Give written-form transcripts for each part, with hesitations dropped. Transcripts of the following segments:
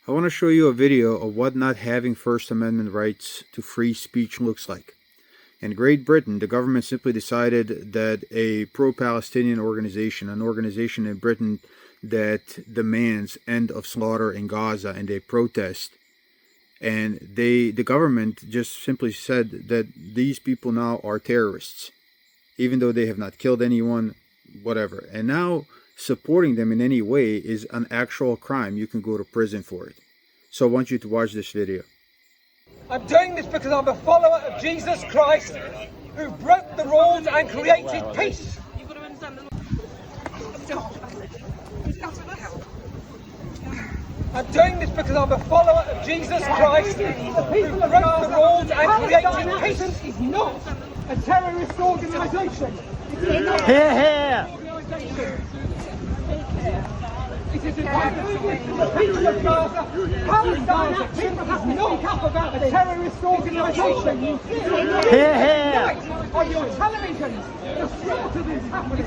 I want to show you a video of what not having First Amendment rights to free speech looks like. In Great Britain, the government simply decided that a pro-Palestinian organization, an organization in Britain that demands end of slaughter in Gaza, and they protest, and the government just simply said that these people now are terrorists, even though they have not killed anyone, whatever. And now supporting them in any way is an actual crime. You can go to prison for it. So I want you to watch this video. I'm doing this because I'm a follower of Jesus Christ, who broke the rules and created peace. You've got to understand I'm doing this because I'm a follower of Jesus Christ, who broke the rules and created peace. Is not a terrorist organisation. Here, here. It is the people of Gaza. Palestine is not about a terrorist organisation. Here, here. On your television, the slaughter that is happening.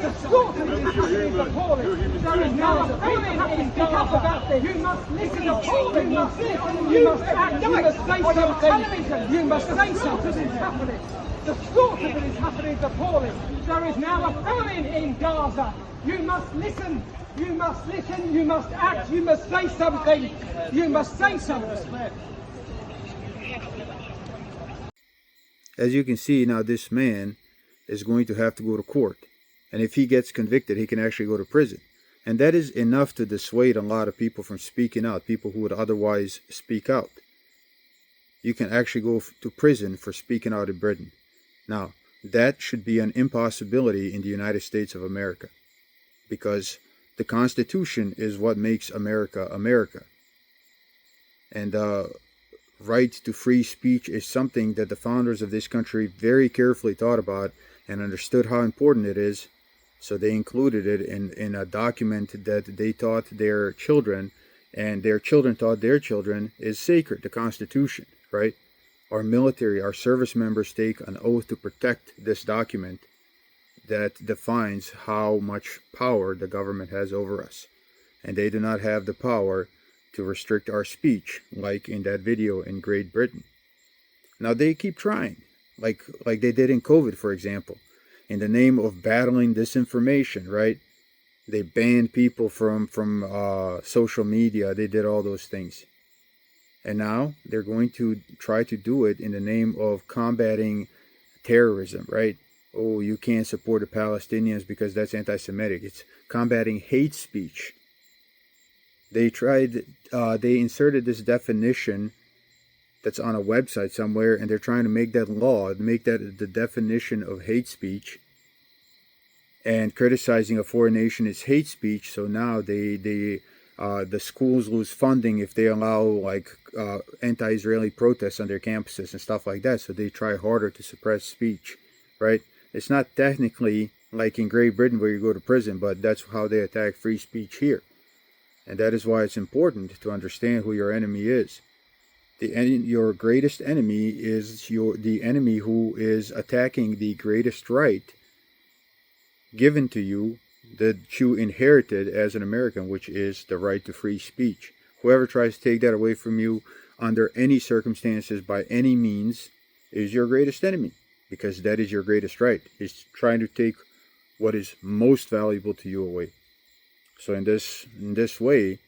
The slaughter that is happening is appalling. There is now a famine in Gaza. You must listen appalling. You must act. You must say something. You must say something that is happening. The slaughter that is happening is appalling. There is now a famine in Gaza. You must listen. You must listen. You must act. You must say something. You must say something. As you can see now, this man is going to have to go to court. And if he gets convicted, he can actually go to prison. And that is enough to dissuade a lot of people from speaking out, people who would otherwise speak out. You can actually go to prison for speaking out in Britain. Now, that should be an impossibility in the United States of America, because the Constitution is what makes America America. And right to free speech is something that the founders of this country very carefully thought about and understood how important it is. So they included it in a document that they taught their children, and their children taught their children is sacred, the Constitution, right? Our military, our service members take an oath to protect this document that defines how much power the government has over us. And they do not have the power to restrict our speech, like in that video in Great Britain. Now they keep trying, like they did in COVID, for example. In the name of battling disinformation, right? They banned people from social media. They did all those things. And now they're going to try to do it in the name of combating terrorism, right? Oh, you can't support the Palestinians because that's anti-Semitic. It's combating hate speech. They inserted this definition that's on a website somewhere, and they're trying to make that law, make that the definition of hate speech. And criticizing a foreign nation is hate speech. So now the schools lose funding if they allow anti-Israeli protests on their campuses and stuff like that. So they try harder to suppress speech, right? It's not technically like in Great Britain where you go to prison, but that's how they attack free speech here. And that is why it's important to understand who your enemy is. Your greatest enemy is the enemy who is attacking the greatest right given to you that you inherited as an American, which is the right to free speech. Whoever tries to take that away from you under any circumstances by any means is your greatest enemy, because that is your greatest right. It's trying to take what is most valuable to you away. So in this way,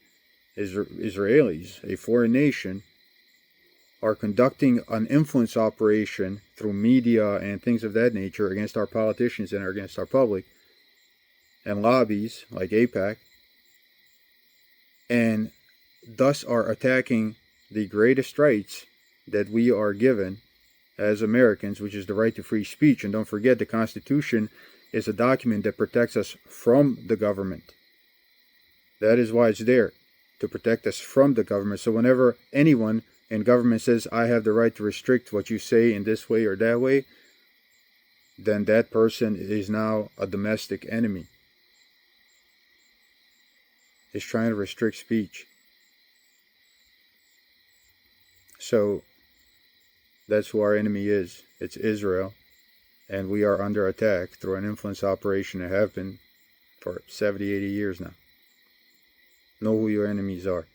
Israelis, a foreign nation, are conducting an influence operation through media and things of that nature against our politicians and against our public, and lobbies like AIPAC, and thus are attacking the greatest rights that we are given as Americans, which is the right to free speech. And don't forget, the Constitution is a document that protects us from the government. That is why it's there, to protect us from the government. So whenever anyone in government says, I have the right to restrict what you say in this way or that way, then that person is now a domestic enemy. Is trying to restrict speech. So that's who our enemy is. It's Israel. And we are under attack through an influence operation and have been for 70, 80 years now. Know who your enemies are.